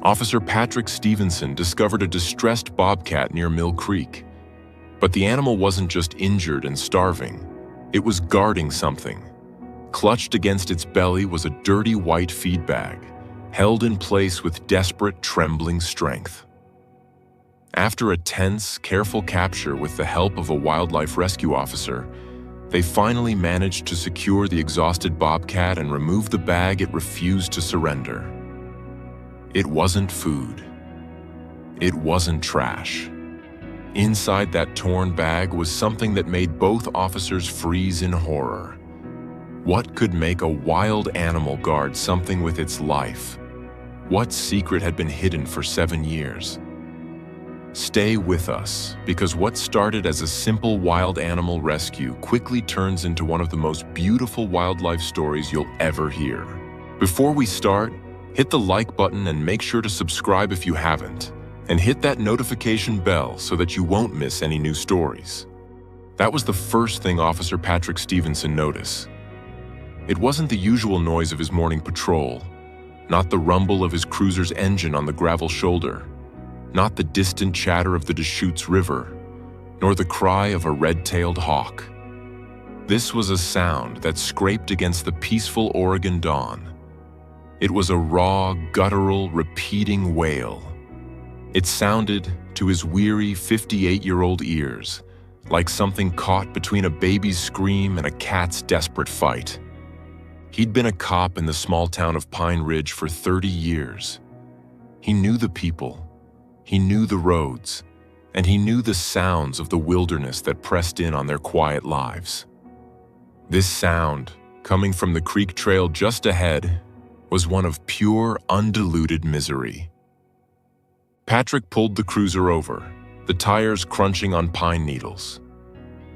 Officer Patrick Stevenson discovered a distressed bobcat near Mill Creek. But the animal wasn't just injured and starving. It was guarding something. Clutched against its belly was a dirty white feed bag, held in place with desperate, trembling strength. After a tense, careful capture with the help of a wildlife rescue officer, they finally managed to secure the exhausted bobcat and remove the bag it refused to surrender. It wasn't food. It wasn't trash. Inside that torn bag was something that made both officers freeze in horror. What could make a wild animal guard something with its life? What secret had been hidden for 7 years? Stay with us, because what started as a simple wild animal rescue quickly turns into one of the most beautiful wildlife stories you'll ever hear. Before we start, hit the like button and make sure to subscribe if you haven't, and hit that notification bell so that you won't miss any new stories. That was the first thing Officer Patrick Stevenson noticed. It wasn't the usual noise of his morning patrol, not the rumble of his cruiser's engine on the gravel shoulder, not the distant chatter of the Deschutes River, nor the cry of a red-tailed hawk. This was a sound that scraped against the peaceful Oregon dawn. It was a raw, guttural, repeating wail. It sounded, to his weary 58-year-old ears, like something caught between a baby's scream and a cat's desperate fight. He'd been a cop in the small town of Pine Ridge for 30 years. He knew the people, he knew the roads, and he knew the sounds of the wilderness that pressed in on their quiet lives. This sound, coming from the creek trail just ahead, was one of pure, undiluted misery. Patrick pulled the cruiser over, the tires crunching on pine needles.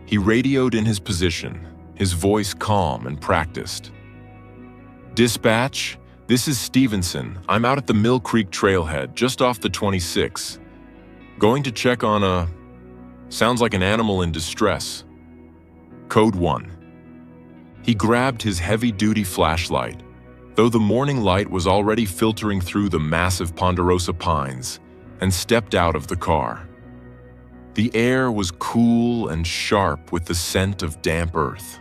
He radioed in his position, his voice calm and practiced. "Dispatch, this is Stevenson. I'm out at the Mill Creek trailhead, just off the 26. Going to check on sounds like an animal in distress. Code 1. He grabbed his heavy-duty flashlight, though the morning light was already filtering through the massive ponderosa pines, and stepped out of the car. The air was cool and sharp with the scent of damp earth.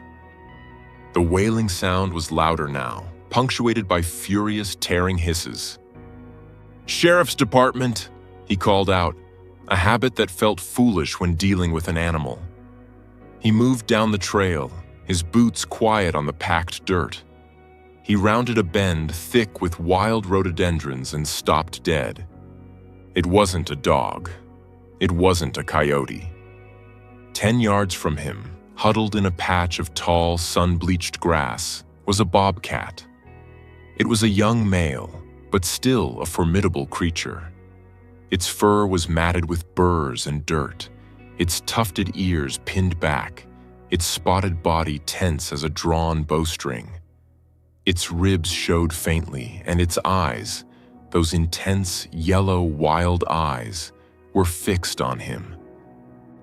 The wailing sound was louder now, punctuated by furious, tearing hisses. "Sheriff's Department," he called out, a habit that felt foolish when dealing with an animal. He moved down the trail, his boots quiet on the packed dirt. He rounded a bend thick with wild rhododendrons and stopped dead. It wasn't a dog. It wasn't a coyote. 10 yards from him, huddled in a patch of tall, sun-bleached grass, was a bobcat. It was a young male, but still a formidable creature. Its fur was matted with burrs and dirt, its tufted ears pinned back, its spotted body tense as a drawn bowstring. Its ribs showed faintly, and its eyes, those intense, yellow, wild eyes, were fixed on him.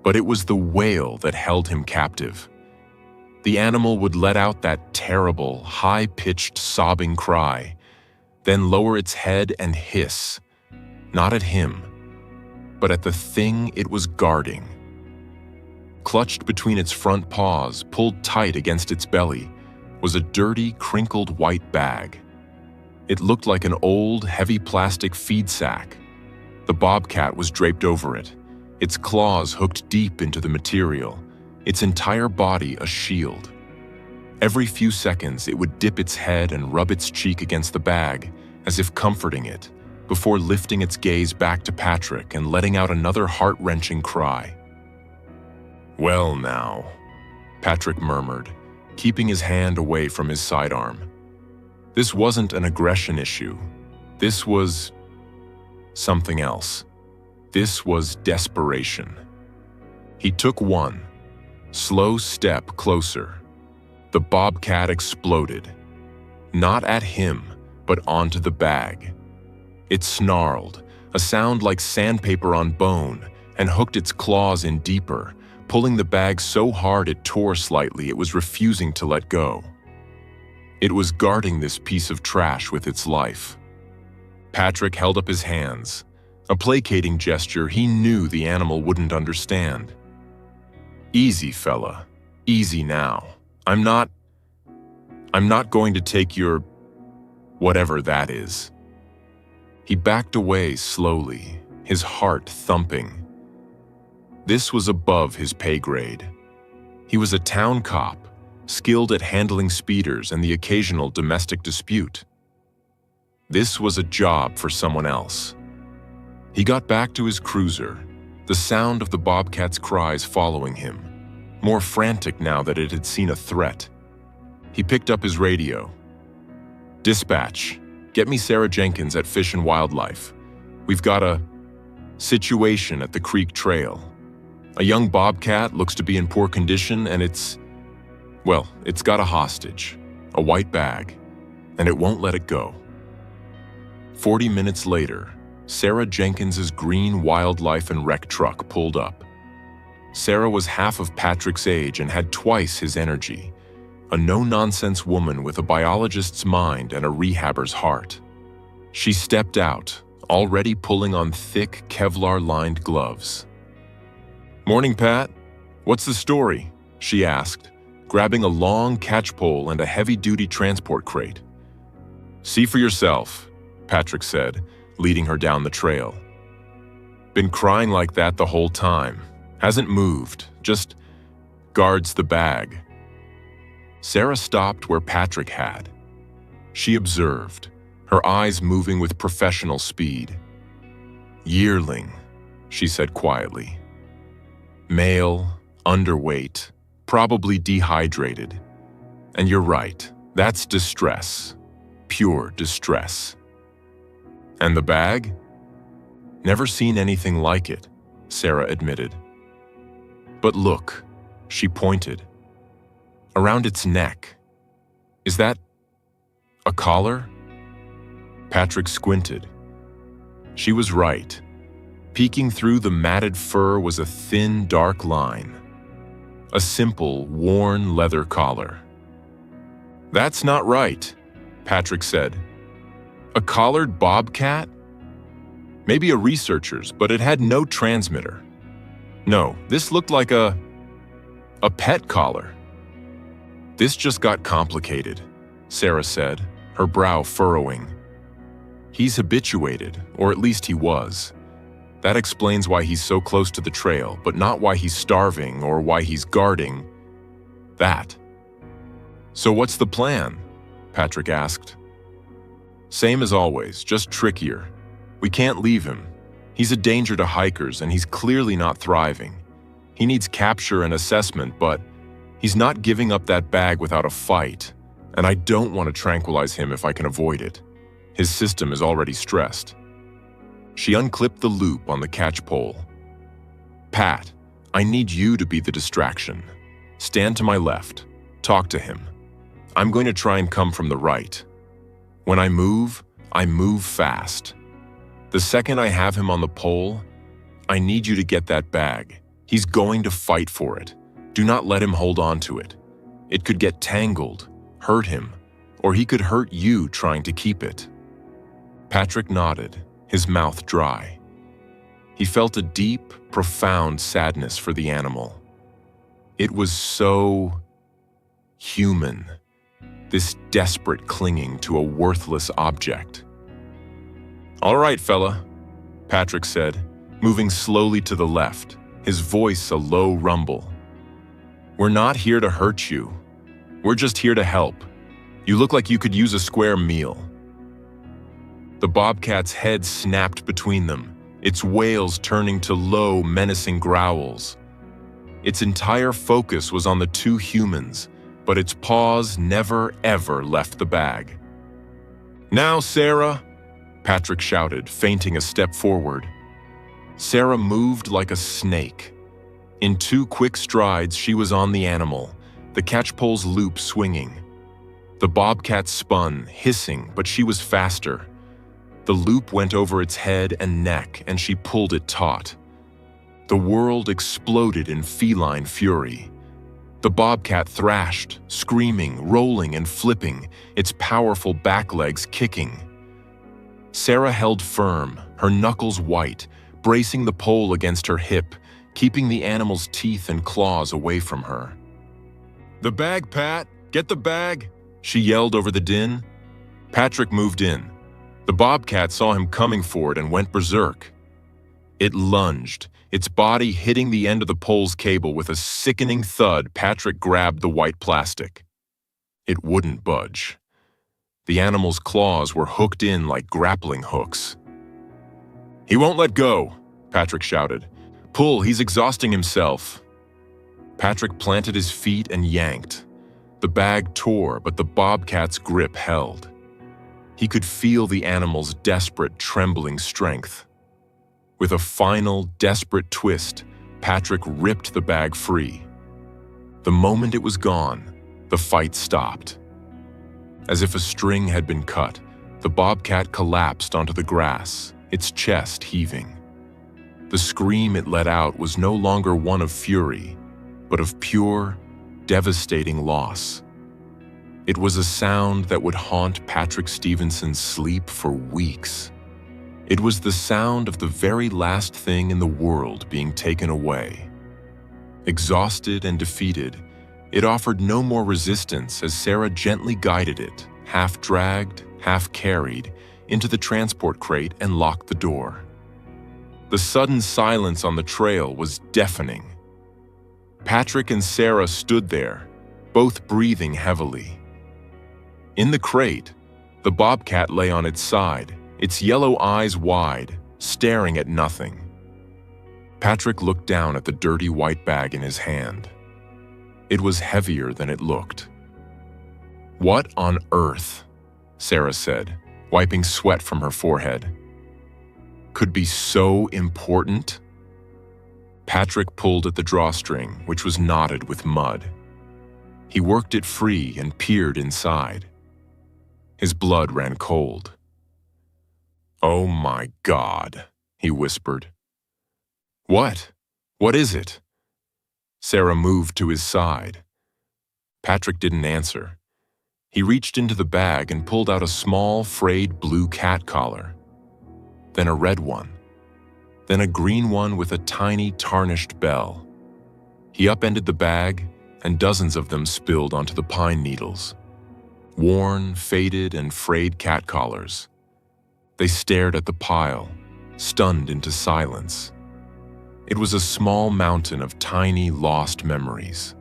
But it was the wail that held him captive. The animal would let out that terrible, high-pitched, sobbing cry, then lower its head and hiss, not at him, but at the thing it was guarding. Clutched between its front paws, pulled tight against its belly, was a dirty, crinkled white bag. It looked like an old, heavy plastic feed sack. The bobcat was draped over it, its claws hooked deep into the material, its entire body a shield. Every few seconds, it would dip its head and rub its cheek against the bag, as if comforting it, before lifting its gaze back to Patrick and letting out another heart-wrenching cry. "Well now," Patrick murmured, keeping his hand away from his sidearm. This wasn't an aggression issue. This was something else. This was desperation. He took one slow step closer. The bobcat exploded. Not at him, but onto the bag. It snarled, a sound like sandpaper on bone, and hooked its claws in deeper, pulling the bag so hard it tore slightly it was refusing to let go. It was guarding this piece of trash with its life. Patrick held up his hands, a placating gesture he knew the animal wouldn't understand. "Easy, fella. Easy now. I'm not going to take your whatever that is." He backed away slowly, his heart thumping. This was above his pay grade. He was a town cop, skilled at handling speeders and the occasional domestic dispute. This was a job for someone else. He got back to his cruiser, the sound of the Bobcat's cries following him, more frantic now that it had seen a threat. He picked up his radio. "Dispatch, get me Sarah Jenkins at Fish and Wildlife. We've got a situation at the Creek Trail. A young bobcat looks to be in poor condition and it's got a hostage, a white bag, and it won't let it go." 40 minutes later, Sarah Jenkins's green wildlife and rec truck pulled up. Sarah was half of Patrick's age and had twice his energy, a no-nonsense woman with a biologist's mind and a rehabber's heart. She stepped out, already pulling on thick Kevlar-lined gloves. "Morning, Pat. What's the story?" she asked, grabbing a long catchpole and a heavy-duty transport crate. "See for yourself," Patrick said, leading her down the trail. "Been crying like that the whole time. Hasn't moved, just guards the bag." Sarah stopped where Patrick had. She observed, her eyes moving with professional speed. "Yearling," she said quietly. "Male, underweight, probably dehydrated. And you're right, that's distress, pure distress." "And the bag?" "Never seen anything like it," Sarah admitted. "But look," she pointed. "Around its neck. Is that a collar?" Patrick squinted. She was right. Peeking through the matted fur was a thin, dark line. A simple, worn leather collar. "That's not right," Patrick said. "A collared bobcat? Maybe a researcher's, but it had no transmitter. No, this looked like a pet collar." "This just got complicated," Sarah said, her brow furrowing. "He's habituated, or at least he was. That explains why he's so close to the trail, but not why he's starving or why he's guarding that." "So what's the plan?" Patrick asked. "Same as always, just trickier. We can't leave him. He's a danger to hikers and he's clearly not thriving. He needs capture and assessment, but he's not giving up that bag without a fight, and I don't want to tranquilize him if I can avoid it. His system is already stressed." She unclipped the loop on the catchpole. "Pat, I need you to be the distraction. Stand to my left. Talk to him. I'm going to try and come from the right. When I move fast. The second I have him on the pole, I need you to get that bag. He's going to fight for it. Do not let him hold on to it. It could get tangled, hurt him, or he could hurt you trying to keep it." Patrick nodded, his mouth dry. He felt a deep, profound sadness for the animal. It was so human, this desperate clinging to a worthless object. "All right, fella," Patrick said, moving slowly to the left, his voice a low rumble. "We're not here to hurt you. We're just here to help. You look like you could use a square meal." The bobcat's head snapped between them, its wails turning to low, menacing growls. Its entire focus was on the two humans, but its paws never, ever left the bag. "Now, Sarah!" Patrick shouted, feinting a step forward. Sarah moved like a snake. In 2 quick strides, she was on the animal, the catchpole's loop swinging. The bobcat spun, hissing, but she was faster. The loop went over its head and neck, and she pulled it taut. The world exploded in feline fury. The bobcat thrashed, screaming, rolling, and flipping, its powerful back legs kicking. Sarah held firm, her knuckles white, bracing the pole against her hip, keeping the animal's teeth and claws away from her. "The bag, Pat! Get the bag!" she yelled over the din. Patrick moved in. The bobcat saw him coming for it and went berserk. It lunged, its body hitting the end of the pole's cable. With a sickening thud, Patrick grabbed the white plastic. It wouldn't budge. The animal's claws were hooked in like grappling hooks. "He won't let go," Patrick shouted. "Pull, he's exhausting himself." Patrick planted his feet and yanked. The bag tore, but the bobcat's grip held. He could feel the animal's desperate, trembling strength. With a final, desperate twist, Patrick ripped the bag free. The moment it was gone, the fight stopped. As if a string had been cut, the bobcat collapsed onto the grass, its chest heaving. The scream it let out was no longer one of fury, but of pure, devastating loss. It was a sound that would haunt Patrick Stevenson's sleep for weeks. It was the sound of the very last thing in the world being taken away. Exhausted and defeated, it offered no more resistance as Sarah gently guided it, half dragged, half carried, into the transport crate and locked the door. The sudden silence on the trail was deafening. Patrick and Sarah stood there, both breathing heavily. In the crate, the bobcat lay on its side, its yellow eyes wide, staring at nothing. Patrick looked down at the dirty white bag in his hand. It was heavier than it looked. "What on earth?" Sarah said, wiping sweat from her forehead. "Could be so important?" Patrick pulled at the drawstring, which was knotted with mud. He worked it free and peered inside. His blood ran cold. "Oh my God," he whispered. "What? What is it?" Sarah moved to his side. Patrick didn't answer. He reached into the bag and pulled out a small, frayed blue cat collar. Then a red one. Then a green one with a tiny, tarnished bell. He upended the bag, and dozens of them spilled onto the pine needles. Worn, faded, and frayed cat collars. They stared at the pile, stunned into silence. It was a small mountain of tiny, lost memories.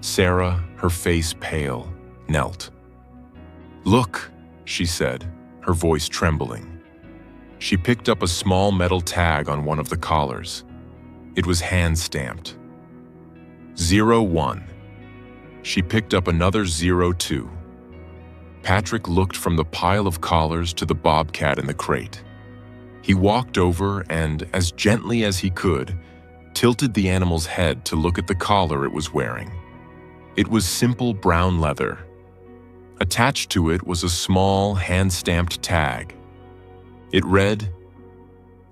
Sarah, her face pale, knelt. "Look," she said, her voice trembling. She picked up a small metal tag on one of the collars. It was hand-stamped. 01. She picked up another 02. Patrick looked from the pile of collars to the bobcat in the crate. He walked over and, as gently as he could, tilted the animal's head to look at the collar it was wearing. It was simple brown leather. Attached to it was a small, hand-stamped tag. It read,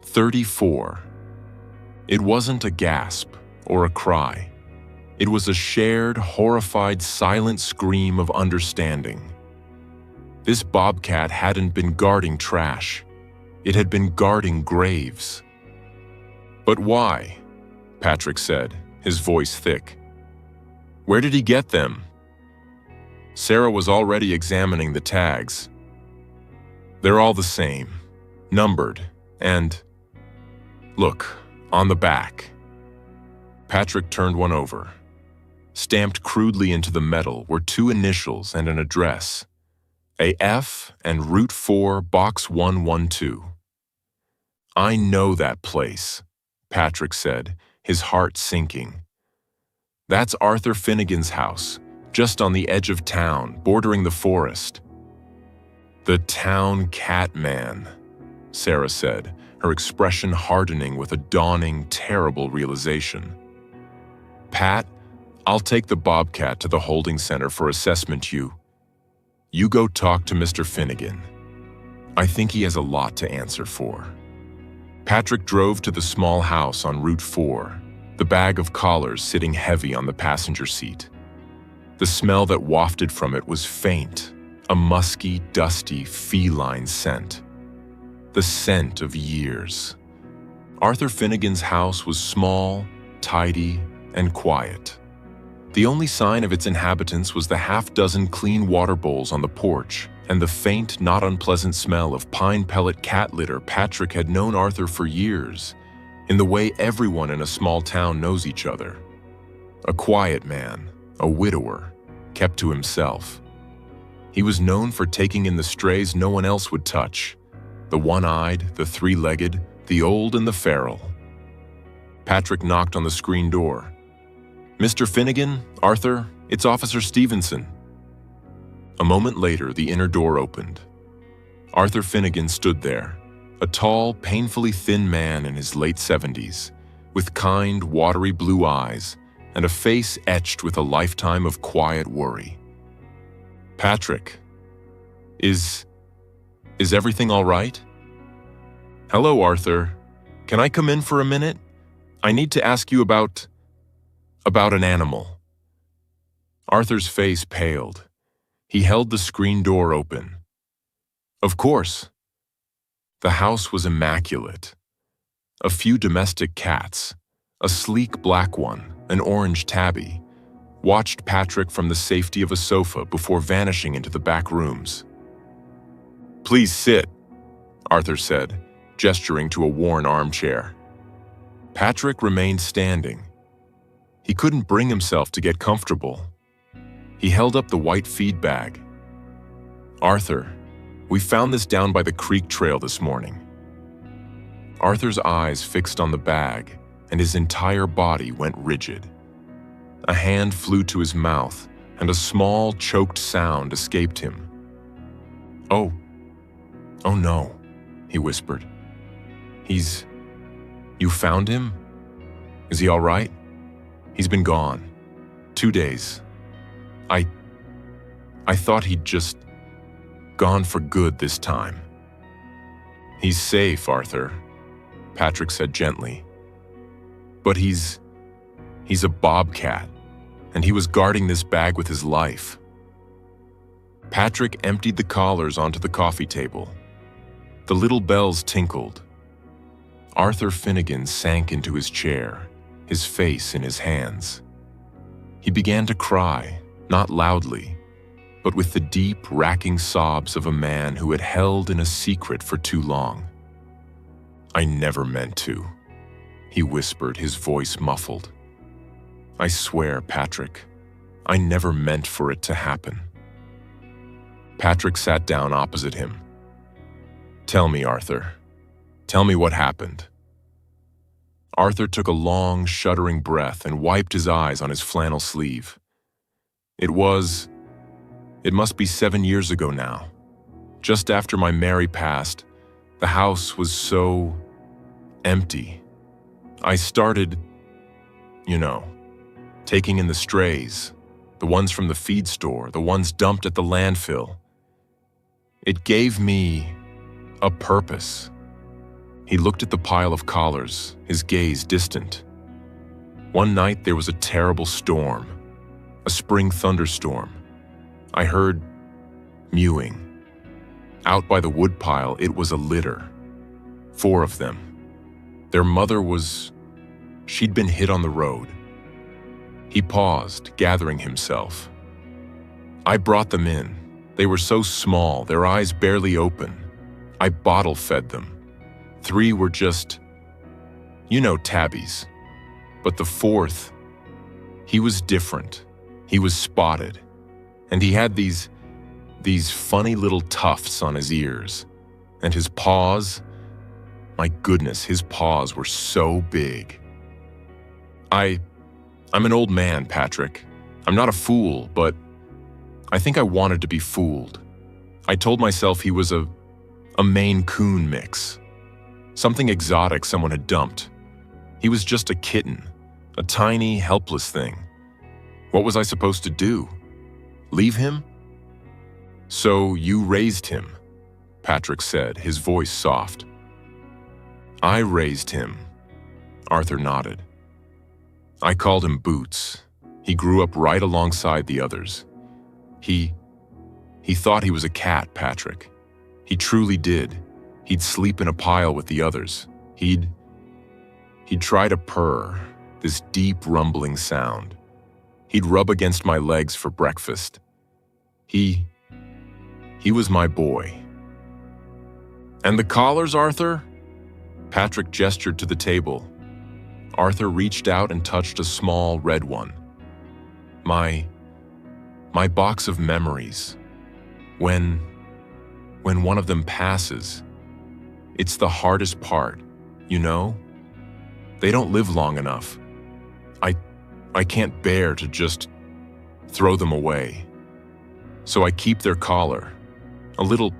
34. It wasn't a gasp or a cry. It was a shared, horrified, silent scream of understanding. This bobcat hadn't been guarding trash. It had been guarding graves. "But why?" Patrick said, his voice thick. "Where did he get them?" Sarah was already examining the tags. "They're all the same, numbered, and look, on the back." Patrick turned one over. Stamped crudely into the metal were two initials and an address. AF and Route 4, Box 112. "I know that place," Patrick said, his heart sinking. "That's Arthur Finnegan's house, just on the edge of town, bordering the forest." "The town cat man," Sarah said, her expression hardening with a dawning, terrible realization. "Pat, I'll take the bobcat to the holding center for assessment. You go talk to Mr. Finnegan. I think he has a lot to answer for." Patrick drove to the small house on Route 4, the bag of collars sitting heavy on the passenger seat. The smell that wafted from it was faint, a musky, dusty, feline scent. the scent of years. Arthur Finnegan's house was small, tidy, and quiet. The only sign of its inhabitants was the half-dozen clean water bowls on the porch and the faint, not unpleasant smell of pine pellet cat litter. Patrick had known Arthur for years, in the way everyone in a small town knows each other. A quiet man, a widower, kept to himself. He was known for taking in the strays no one else would touch, the one-eyed, the three-legged, the old and the feral. Patrick knocked on the screen door. "Mr. Finnegan, Arthur, it's Officer Stevenson." A moment later, the inner door opened. Arthur Finnegan stood there, a tall, painfully thin man in his late 70s, with kind, watery blue eyes and a face etched with a lifetime of quiet worry. "Patrick, is everything all right?" "Hello, Arthur. Can I come in for a minute? I need to ask you about an animal." Arthur's face paled. He held the screen door open. "Of course." The house was immaculate. A few domestic cats, a sleek black one, an orange tabby, watched Patrick from the safety of a sofa before vanishing into the back rooms. "Please sit," Arthur said, gesturing to a worn armchair. Patrick remained standing. He couldn't bring himself to get comfortable. He held up the white feed bag. "Arthur, we found this down by the creek trail this morning." Arthur's eyes fixed on the bag, and his entire body went rigid. A hand flew to his mouth, and a small, choked sound escaped him. Oh no," he whispered. You found him? Is he all right? He's been gone. 2 days. I thought he'd just gone for good this time." "He's safe, Arthur," Patrick said gently. "But he's a bobcat, and he was guarding this bag with his life." Patrick emptied the collars onto the coffee table. The little bells tinkled. Arthur Finnegan sank into his chair, his face in his hands. He began to cry, not loudly, but with the deep, racking sobs of a man who had held in a secret for too long. "I never meant to," he whispered, his voice muffled. "I swear, Patrick, I never meant for it to happen." Patrick sat down opposite him. "Tell me, Arthur. Tell me what happened." Arthur took a long, shuddering breath and wiped his eyes on his flannel sleeve. It must be 7 years ago now. Just after my Mary passed, the house was so empty. I started, taking in the strays, the ones from the feed store, the ones dumped at the landfill. It gave me a purpose. He looked at the pile of collars, his gaze distant. One night there was a terrible storm, a spring thunderstorm. I heard mewing. Out by the woodpile, it was a litter. 4 of them. Their mother she'd been hit on the road. He paused, gathering himself. I brought them in. They were so small, their eyes barely open. I bottle-fed them. 3 were just, tabbies. But the 4th, he was different. He was spotted. And he had these funny little tufts on his ears. And his paws, my goodness, his paws were so big. I'm an old man, Patrick. I'm not a fool, but I think I wanted to be fooled. I told myself he was a Maine Coon mix. Something exotic someone had dumped. He was just a kitten, a tiny, helpless thing. What was I supposed to do? Leave him? "So you raised him," Patrick said, his voice soft. "I raised him," Arthur nodded. "I called him Boots. He grew up right alongside the others. He thought he was a cat, Patrick. He truly did. He'd sleep in a pile with the others. He'd try to purr, this deep rumbling sound. He'd rub against my legs for breakfast. He was my boy. And the collars, Arthur? Patrick gestured to the table. Arthur reached out and touched a small red one. My box of memories. When one of them passes, it's the hardest part, you know? They don't live long enough. I can't bear to just throw them away. So I keep their collar, a little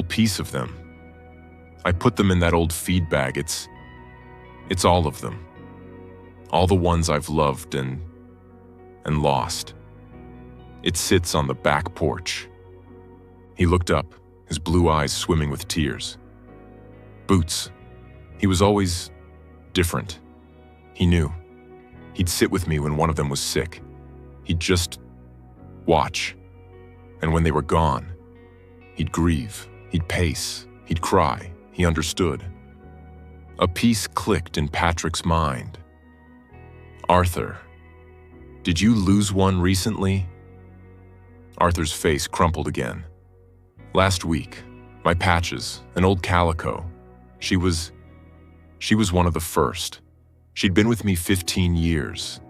piece of them. I put them in that old feed bag. It's all of them. All the ones I've loved and lost. It sits on the back porch. He looked up, his blue eyes swimming with tears. Boots. He was always different. He knew. He'd sit with me when one of them was sick. He'd just watch. And when they were gone, he'd grieve, he'd pace, he'd cry. He understood. A piece clicked in Patrick's mind. Arthur, did you lose one recently? Arthur's face crumpled again. Last week, my Patches, an old calico. She was one of the first. She'd been with me 15 years.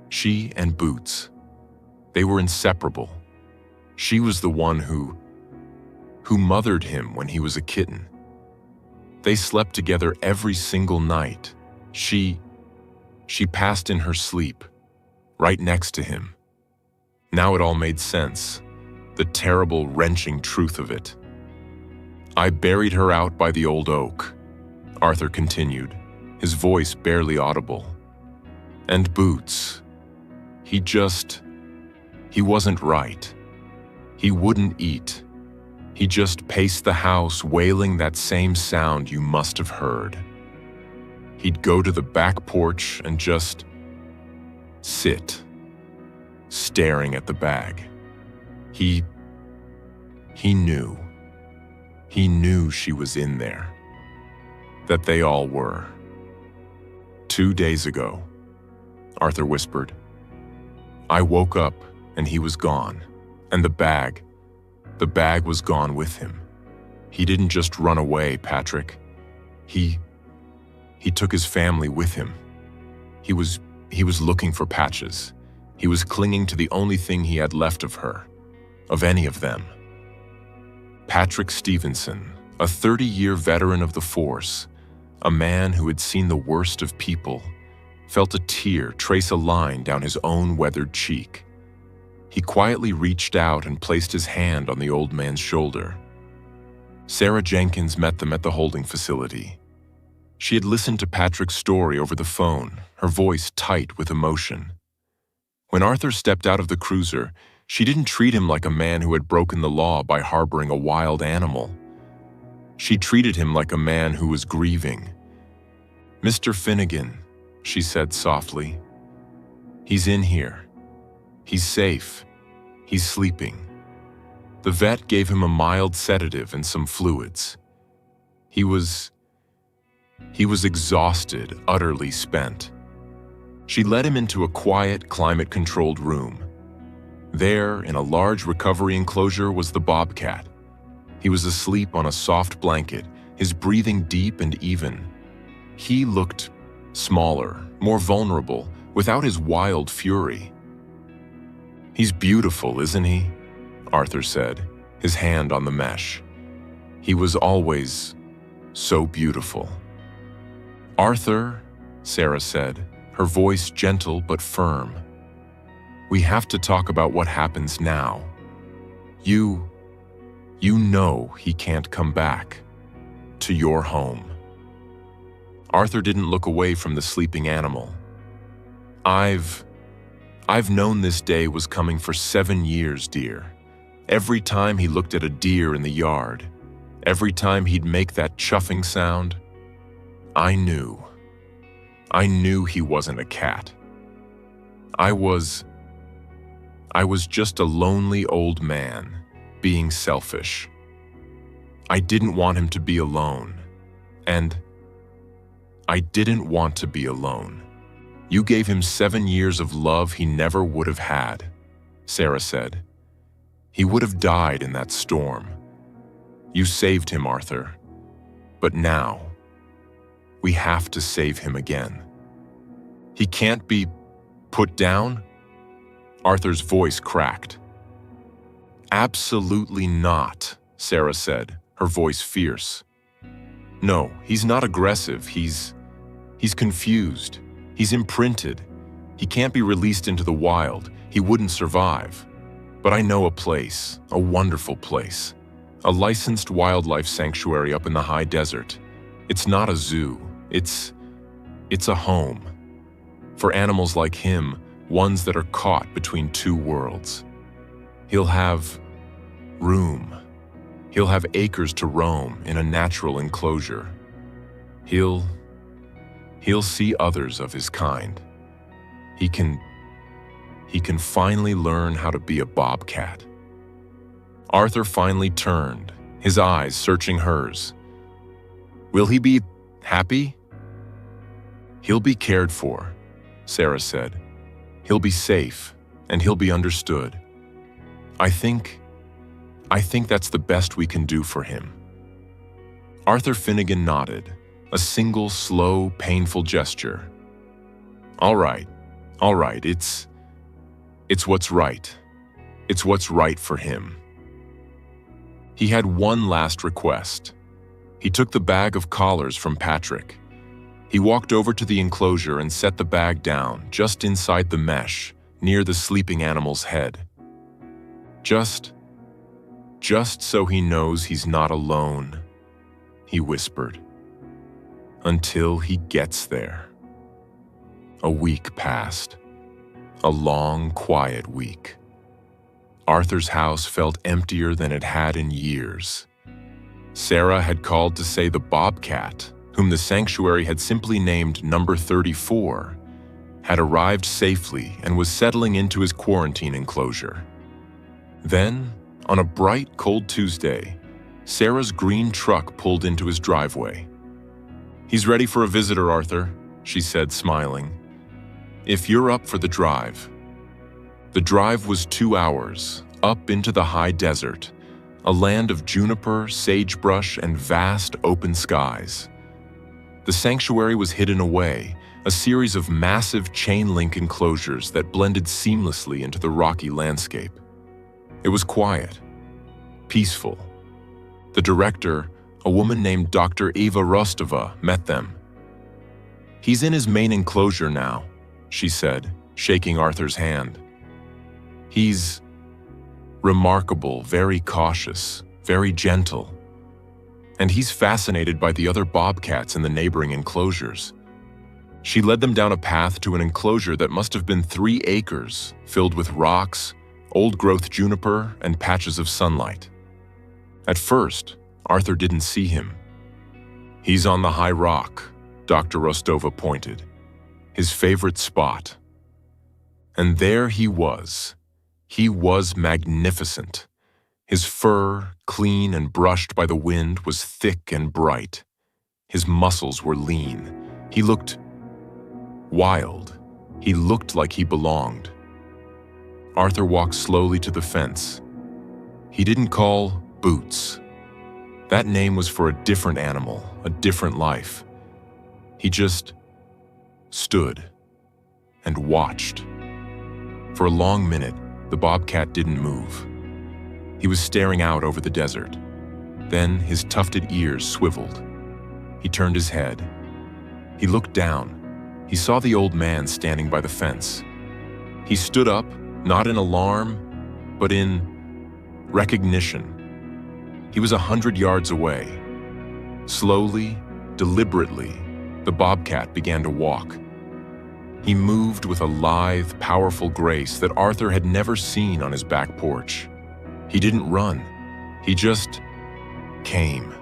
She and Boots. They were inseparable. She was the one who mothered him when he was a kitten. They slept together every single night. She passed in her sleep, right next to him. Now it all made sense, the terrible, wrenching truth of it. I buried her out by the old oak, Arthur continued, his voice barely audible. And Boots, he wasn't right. He wouldn't eat. He just paced the house, wailing that same sound you must have heard. He'd go to the back porch and just sit, staring at the bag. He knew. He knew she was in there. That they all were. 2 days ago, Arthur whispered. I woke up and he was gone, and the bag was gone with him. He didn't just run away, Patrick. He took his family with him. He was looking for Patches. He was clinging to the only thing he had left of her, of any of them. Patrick Stevenson, a 30-year veteran of the force, a man who had seen the worst of people, felt a tear trace a line down his own weathered cheek. He quietly reached out and placed his hand on the old man's shoulder. Sarah Jenkins met them at the holding facility. She had listened to Patrick's story over the phone, her voice tight with emotion. When Arthur stepped out of the cruiser, she didn't treat him like a man who had broken the law by harboring a wild animal. She treated him like a man who was grieving. Mr. Finnegan, she said softly. He's in here. He's safe. He's sleeping. The vet gave him a mild sedative and some fluids. He was exhausted, utterly spent. She led him into a quiet, climate-controlled room. There, in a large recovery enclosure, was the Bobcat. He was asleep on a soft blanket, his breathing deep and even. He looked smaller, more vulnerable, without his wild fury. He's beautiful, isn't he? Arthur said, his hand on the mesh. He was always so beautiful. Arthur, Sarah said, her voice gentle but firm. We have to talk about what happens now. You know he can't come back to your home. Arthur didn't look away from the sleeping animal. I've known this day was coming for 7 years, dear. Every time he looked at a deer in the yard, every time he'd make that chuffing sound, I knew he wasn't a cat. I was just a lonely old man being selfish. I didn't want him to be alone. And I didn't want to be alone. You gave him 7 years of love he never would have had, Sarah said. He would have died in that storm. You saved him, Arthur. But now, we have to save him again. He can't be put down? Arthur's voice cracked. Absolutely not, Sarah said, her voice fierce. No, he's not aggressive. He's confused. He's imprinted. He can't be released into the wild. He wouldn't survive. But I know a place, a wonderful place. A licensed wildlife sanctuary up in the high desert. It's not a zoo. It's a home. For animals like him, ones that are caught between two worlds. He'll have room. He'll have acres to roam in a natural enclosure. He'll see others of his kind. He can finally learn how to be a bobcat. Arthur finally turned, his eyes searching hers. Will he be happy? He'll be cared for, Sarah said. He'll be safe, and he'll be understood. I think that's the best we can do for him. Arthur Finnegan nodded, a single, slow, painful gesture. All right, it's what's right. It's what's right for him. He had one last request. He took the bag of collars from Patrick. He walked over to the enclosure and set the bag down just inside the mesh, near the sleeping animal's head. Just so he knows he's not alone, he whispered. Until he gets there. A week passed. A long, quiet week. Arthur's house felt emptier than it had in years. Sarah had called to say the Bobcat, whom the sanctuary had simply named Number 34, had arrived safely and was settling into his quarantine enclosure. Then, on a bright, cold Tuesday, Sarah's green truck pulled into his driveway. "He's ready for a visitor, Arthur," she said, smiling. "If you're up for the drive." The drive was 2 hours, up into the high desert, a land of juniper, sagebrush, and vast open skies. The sanctuary was hidden away, a series of massive chain-link enclosures that blended seamlessly into the rocky landscape. It was quiet, peaceful. The director, a woman named Dr. Eva Rostova, met them. "He's in his main enclosure now," she said, shaking Arthur's hand. "He's remarkable, very cautious, very gentle. And he's fascinated by the other bobcats in the neighboring enclosures." She led them down a path to an enclosure that must have been 3 acres, filled with rocks, old-growth juniper, and patches of sunlight. At first, Arthur didn't see him. "He's on the high rock," Dr. Rostova pointed, his favorite spot. And there he was. He was magnificent. His fur, clean and brushed by the wind, was thick and bright. His muscles were lean. He looked wild. He looked like he belonged. Arthur walked slowly to the fence. He didn't call Boots. That name was for a different animal, a different life. He just stood and watched. For a long minute, the bobcat didn't move. He was staring out over the desert. Then his tufted ears swiveled. He turned his head. He looked down. He saw the old man standing by the fence. He stood up, not in alarm, but in recognition. He was 100 yards away. Slowly, deliberately, the bobcat began to walk. He moved with a lithe, powerful grace that Arthur had never seen on his back porch. He didn't run. He just came.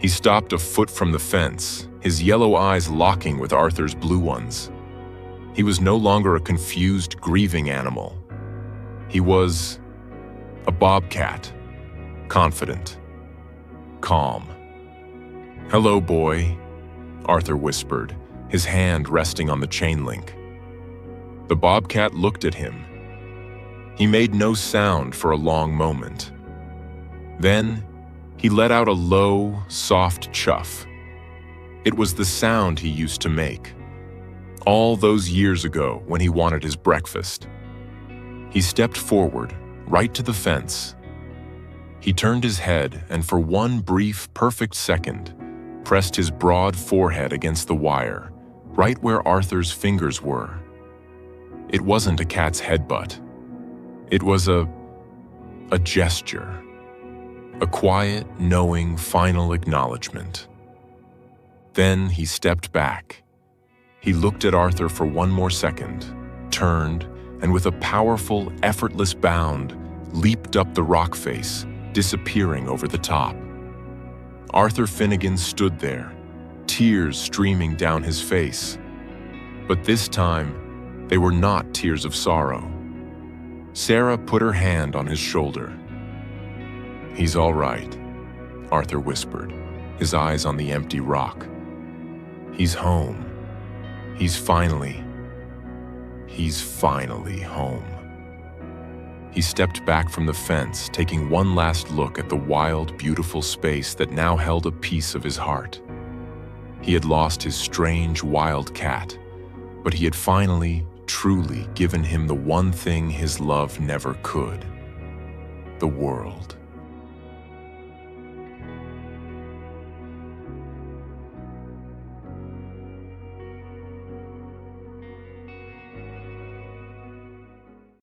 He stopped a foot from the fence, his yellow eyes locking with Arthur's blue ones. He was no longer a confused, grieving animal. He was a bobcat, confident. calm. "Hello, boy," Arthur whispered, his hand resting on the chain link. The bobcat looked at him. He made no sound for a long moment. Then, he let out a low, soft chuff. It was the sound he used to make, all those years ago when he wanted his breakfast. He stepped forward, right to the fence. He turned his head and for one brief, perfect second, pressed his broad forehead against the wire, right where Arthur's fingers were. It wasn't a cat's headbutt. It was a gesture. A quiet, knowing, final acknowledgement. Then he stepped back. He looked at Arthur for one more second, turned, and with a powerful, effortless bound, leaped up the rock face, disappearing over the top. Arthur Finnegan stood there, tears streaming down his face. But this time, they were not tears of sorrow. Sarah put her hand on his shoulder. "He's all right," Arthur whispered, his eyes on the empty rock. "He's home. He's finally home." He stepped back from the fence, taking one last look at the wild, beautiful space that now held a piece of his heart. He had lost his strange, wild cat, but he had finally, truly given him the one thing his love never could: the world.